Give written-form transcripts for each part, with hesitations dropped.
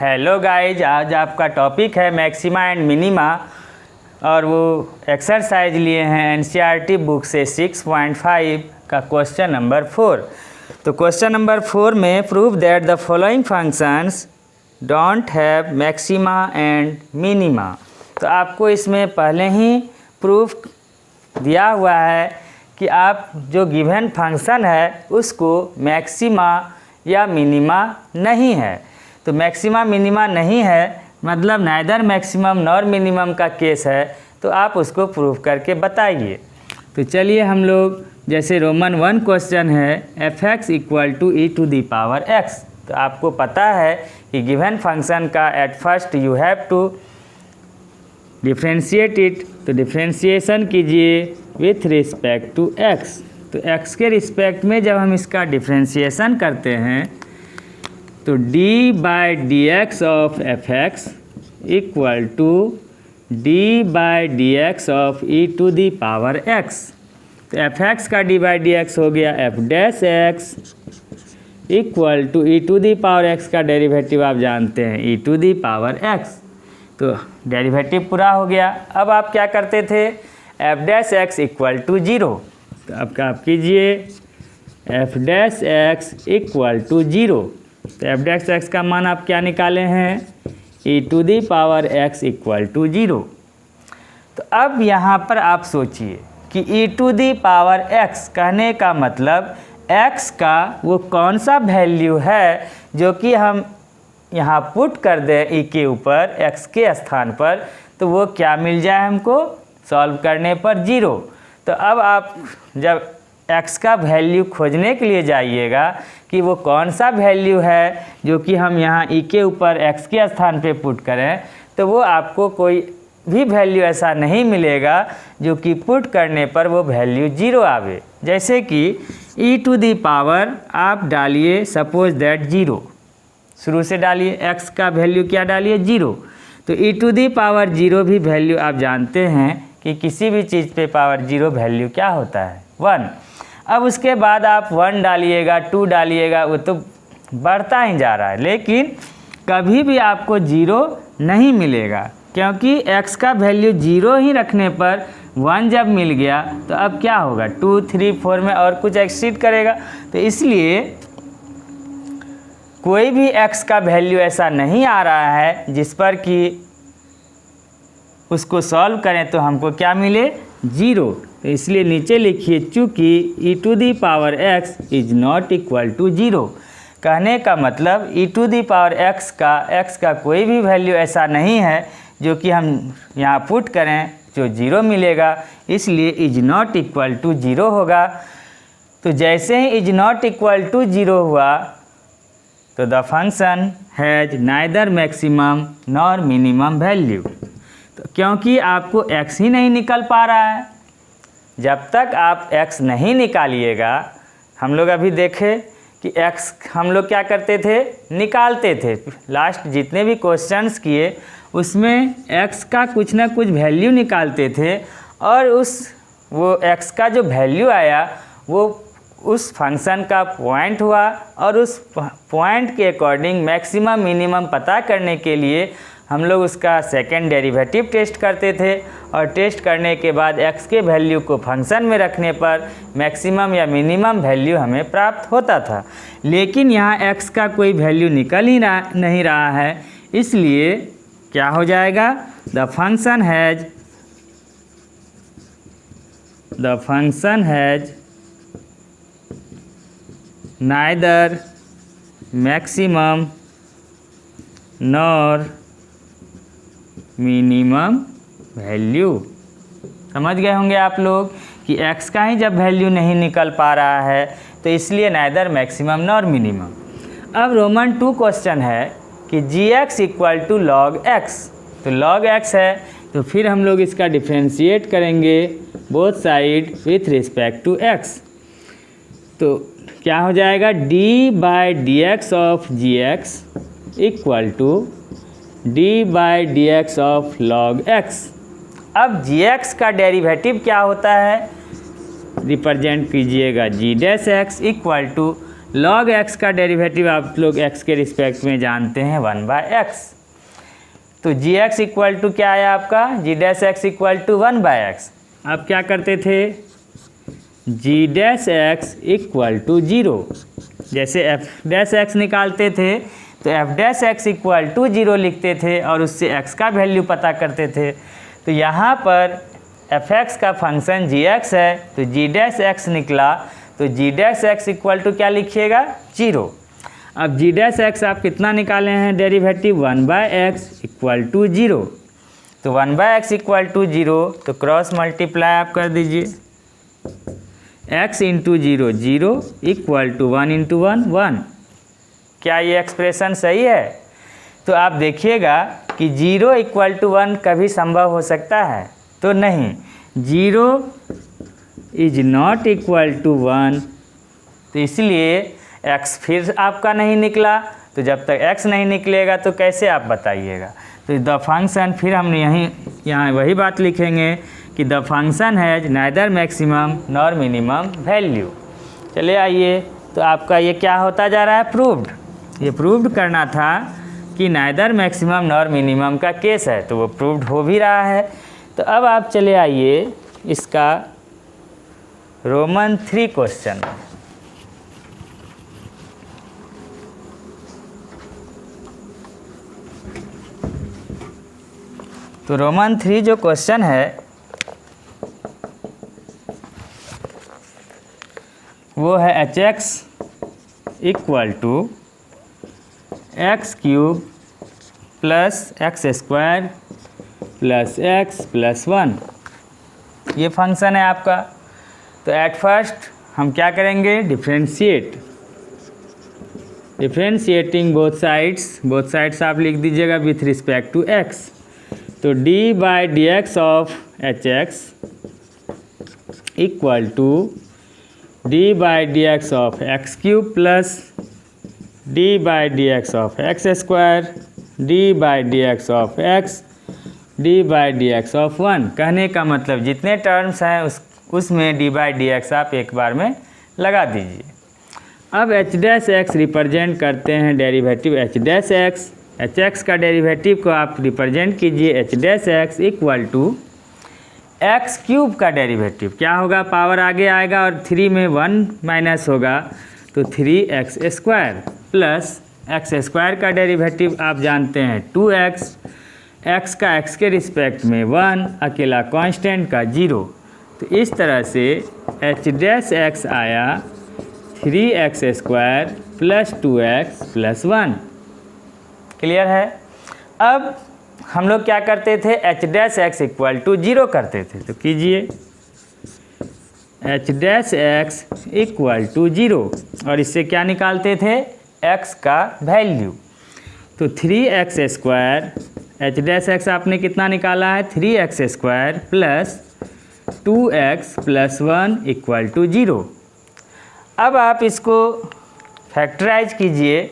Hello guys, आज आपका topic है मैक्सिमा एंड मिनिमा और वो एक्सरसाइज लिए हैं एनसीईआरटी बुक से 6.5 का क्वेश्चन नंबर 4। तो क्वेश्चन नंबर 4 में prove that the following functions don't have maxima and minima. तो आपको इसमें पहले ही प्रूफ दिया हुआ है कि आप जो गिवन फंक्शन है उसको मैक्सिमा या मिनिमा नहीं है। तो मैक्सिमा मिनिमा नहीं है मतलब नाइदर मैक्सिमम नॉर मिनिमम का केस है, तो आप उसको प्रूव करके बताइए। तो चलिए हम लोग जैसे रोमन 1 क्वेश्चन है f(x) = e⁻x। तो आपको पता है कि गिवन फंक्शन का at first you have to differentiate it. तो डिफ्रेंशिएशन कीजिए विथ रिस्पेक्ट टू x। तो x के रिस्पेक्ट में जब हम इसका डिफ्रेंशिएशन करते हैं तो d/dx of f(x) = d/dx of e⁻x। तो f(x) का d/dx हो गया f'(x) = e⁻x का डेरिवेटिव आप जानते हैं e⁻x। तो डेरिवेटिव पूरा हो गया। अब आप क्या करते थे f'(x) = 0। तो आप कीजिए f'(x) = 0। तो f'(x) का मान आप क्या निकाले हैं e⁻x = 0। तो अब यहाँ पर आप सोचिए कि e⁻x कहने का मतलब x का वो कौन सा वैल्यू है जो कि हम यहाँ पुट कर दें e के ऊपर x के स्थान पर, तो वो क्या मिल जाए हमको सॉल्व करने पर 0। तो अब आप जब x का वैल्यू खोजने के लिए जाइएगा कि वो कौन सा वैल्यू है जो कि हम यहाँ e के ऊपर x के स्थान पे पुट करें, तो वो आपको कोई भी वैल्यू ऐसा नहीं मिलेगा जो कि पुट करने पर वो वैल्यू 0 आवे। जैसे कि e⁻ आप डालिए सपोज दैट 0, शुरू से डालिए x का वैल्यू क्या डालिए 0। तो e⁻0 भी वैल्यू आप जानते हैं कि किसी भी चीज़ पे पावर 0 वैल्यू क्या होता है 1। अब उसके बाद आप 1 डालिएगा 2 डालिएगा, वो तो बढ़ता ही जा रहा है, लेकिन कभी भी आपको 0 नहीं मिलेगा क्योंकि x का वैल्यू 0 ही रखने पर 1 जब मिल गया तो अब क्या होगा 2, 3, 4 में और कुछ एक्सीड करेगा। तो इसलिए कोई भी x का वैल्यू ऐसा नहीं आ रहा है जिस पर कि उसको सॉल्व करें तो हमको क्या मिले 0। तो इसलिए नीचे लिखिए चूँकि e⁻x is not equal to 0। कहने का मतलब e⁻x का x का कोई भी वैल्यू ऐसा नहीं है जो कि हम यहाँ पुट करें जो 0 मिलेगा, इसलिए इज नॉट इक्वल टू 0 होगा। तो जैसे ही इज नॉट इक्वल टू 0 हुआ तो the function has neither maximum nor minimum value. तो क्योंकि आपको x ही नहीं निकल पा रहा है, जब तक आप x नहीं निकालिएगा, हम लोग अभी देखें कि x हम लोग क्या करते थे निकालते थे। लास्ट जितने भी क्वेश्चंस किए उसमें x का कुछ ना कुछ वैल्यू निकालते थे और वो x का जो वैल्यू आया वो उस फंक्शन का पॉइंट हुआ और उस पॉइंट के अकॉर्डिंग मैक्सिमम मिनिमम पता करने के लिए हम लोग उसका सेकेंड डेरिवेटिव टेस्ट करते थे और टेस्ट करने के बाद x के वैल्यू को फंक्शन में रखने पर मैक्सिमम या मिनिमम वैल्यू हमें प्राप्त होता था। लेकिन यहाँ x का कोई वैल्यू निकल ही नहीं रहा है, इसलिए क्या हो जाएगा the function has neither maximum nor minimum value. समझ गए होंगे आप लोग कि x का ही जब वैल्यू नहीं निकल पा रहा है तो इसलिए नाइदर मैक्सिमम नॉर मिनिमम। अब रोमन 2 क्वेश्चन है कि gx = log x। तो log x है तो फिर हम लोग इसका डिफ्रेंशिएट करेंगे both side with respect to x। तो क्या हो जाएगा d/dx of gx = d/dx of log x। अब gx का डेरिवेटिव क्या होता है रिप्रेजेंट कीजिएगा g' x = log x का डेरिवेटिव आप लोग x के रिस्पेक्ट में जानते हैं 1/x। तो जी एक्स इक्वल टू क्या आया आपका, g dash x equal to 1/x। आप क्या करते थे, g dash x equal to 0, जैसे एफ डैश एक्स निकालते थे तो f dash x equal to 0 लिखते थे और उससे x का वैल्यू पता करते थे। तो यहाँ पर एफ एक्स का फंक्शन जी एक्स है तो जी डैश एक्स निकला, तो जी डैश एक्स इक्वल टू क्या लिखिएगा, 0। अब जी डैश एक्स आप कितना निकाले हैं डेरिवेटिव, 1/x इक्वल टू 0। तो 1/x इक्वल टू 0, तो क्रॉस मल्टीप्लाई आप कर दीजिए, x into 0 0 equal to 1 into 1 1। क्या ये एक्सप्रेशन सही है? तो आप देखिएगा कि 0 इक्वल टू 1 कभी संभव हो सकता है? तो नहीं, 0 इज नॉट इक्वल टू 1। तो इसलिए x फिर आपका नहीं निकला। तो जब तक x नहीं निकलेगा तो कैसे आप बताइएगा। तो द फंक्शन, फिर हम यहाँ वही बात लिखेंगे कि the function has neither maximum nor minimum value. चले आइए, तो आपका ये क्या होता जा रहा है, प्रूव्ड। ये प्रूव्ड करना था कि नाइदर मैक्सिमम नॉर मिनिमम का केस है, तो वो प्रूव्ड हो भी रहा है। तो अब आप चले आइए इसका रोमन 3 क्वेश्चन। तो रोमन 3 जो क्वेश्चन है वो है H X equal to X cube plus X square plus X plus 1। ये फंक्शन है आपका। तो एट फर्स्ट हम क्या करेंगे, डिफ्रेंशिएटिंग बोथ साइड्स आप लिख दीजिएगा विथ रिस्पेक्ट टू एक्स। तो d by D X of H X equal to d by D X of X cube plus d by D X of X square d by D X of X d by D X of 1। कहने का मतलब जितने terms हैं उसमें d by D x आप एक बार में लगा दीजिए। अब एच डैश एक्स रिप्रेजेंट करते हैं derivative H dash X. H X का डेरिवेटिव को आप रिप्रेजेंट कीजिए H dash x equal to X cube का डेरिवेटिव क्या होगा, पावर आगे आएगा और 3 में 1 माइनस होगा तो 3x square plus X square का डेरिवेटिव आप जानते हैं 2x, x का x के रिस्पेक्ट में 1, अकेला कांस्टेंट का 0। तो इस तरह से एच डैश एक्स आया 3x square plus 2x plus 1। Clear है। अब हम लोग क्या करते थे, H dash x equal to 0 करते थे। तो कीजिए H dash x equal to 0 और इससे क्या निकालते थे, x का वैल्यू। तो 3x square, H dash x आपने कितना निकाला है 3x square plus 2x plus 1 equal to 0। अब आप इसको फैक्टराइज कीजिए।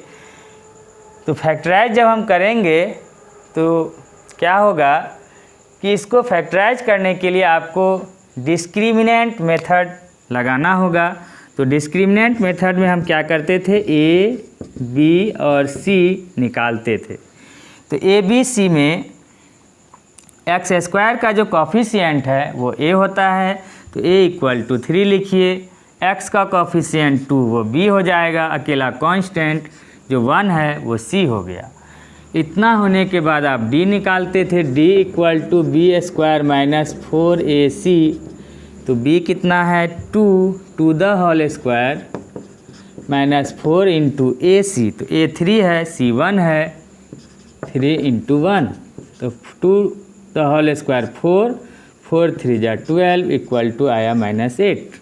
तो फैक्टराइज जब हम करेंगे तो क्या होगा कि इसको फैक्टराइज करने के लिए आपको डिस्क्रिमिनेंट मेथड लगाना होगा। तो डिस्क्रिमिनेंट मेथड में हम क्या करते थे, ए बी और सी निकालते थे। तो ए बी सी में एक्स स्क्वायर का जो कॉफिशिएंट है वो ए होता है, तो ए इक्वल टू 3 लिखिए। एक्स का कॉफिशिएंट 2 वो बी हो जाएगा, अकेला कांस्टेंट जो 1 है वो सी हो गया। इतना होने के बाद आप d निकालते थे, d equal to B square minus 4ac। तो b कितना है 2 to the whole square minus 4 into ac। तो a 3 है, c 1 है, 3 इंटू 1 तो 2 द होल स्क्वायर 4, 4 3 जा 12 इक्वल टू आया -8।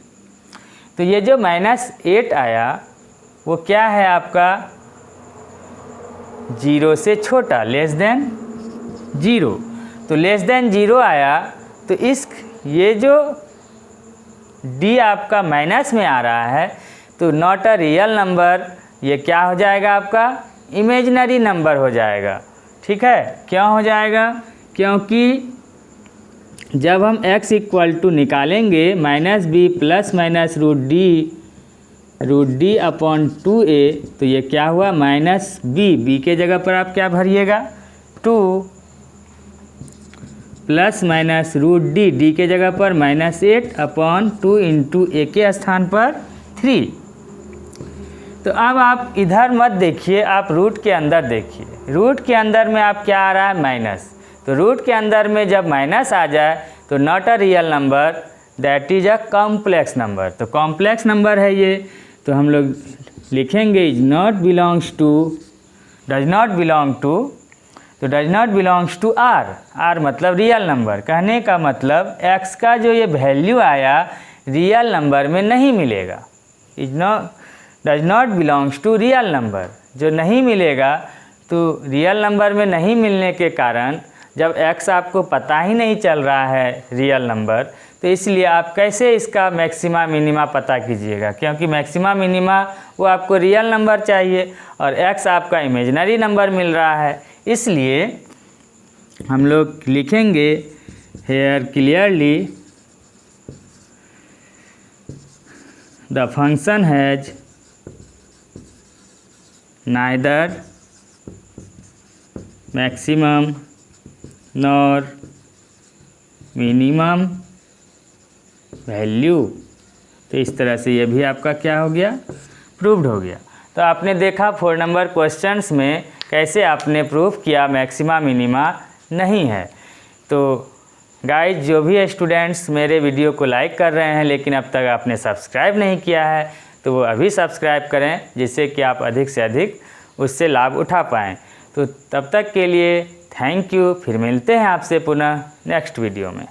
तो ये जो -8 आया वो क्या है आपका, 0 से छोटा, लेस देन 0। तो लेस देन 0 आया तो ये जो d आपका माइनस में आ रहा है तो नॉट अ रियल नंबर, ये क्या हो जाएगा आपका, इमेजिनरी नंबर हो जाएगा। ठीक है, क्यों हो जाएगा, क्योंकि जब हम x इक्वल टू निकालेंगे -b plus minus root d √d/2a, तो ये क्या हुआ -b, b के जगह पर आप क्या भरिएगा 2 प्लस माइनस √d, d के जगह पर -8/2 इंटू a के स्थान पर 3। तो अब आप इधर मत देखिए, आप रूट के अंदर देखिए। रूट के अंदर में आप क्या आ रहा है माइनस, तो रूट के अंदर में जब माइनस आ जाए तो not a real number, that is a complex number. तो कॉम्प्लेक्स नंबर है ये, तो हम लोग लिखेंगे is not belongs to, does not belong to, तो does not belongs to R, R मतलब रियल नंबर। कहने का मतलब x का जो ये वैल्यू आया रियल नंबर में नहीं मिलेगा। Is not, does not belongs to real number, जो नहीं मिलेगा, तो रियल नंबर में नहीं मिलने के कारण जब x आपको पता ही नहीं चल रहा है रियल नंबर, तो इसलिए आप कैसे इसका मैक्सिमा मिनिमा पता कीजिएगा, क्योंकि मैक्सिमा मिनिमा वो आपको रियल नंबर चाहिए और x आपका इमेजिनरी नंबर मिल रहा है। इसलिए हम लोग लिखेंगे here clearly the function has neither maximum nor minimum value. तो इस तरह से ये भी आपका क्या हो गया, प्रूव्ड हो गया। तो आपने देखा 4 नंबर क्वेश्चंस में कैसे आपने प्रूफ किया मैक्सिमा मिनिमा नहीं है। तो गाइज, जो भी स्टूडेंट्स मेरे वीडियो को लाइक कर रहे हैं लेकिन अब तक आपने सब्सक्राइब नहीं किया है, तो वो अभी सब्सक्राइब करें, जिससे कि आप अधिक से अधिक उससे लाभ उठा पाएँ। तो तब तक के लिए थैंक यू, फिर मिलते हैं आपसे पुनः नेक्स्ट वीडियो में।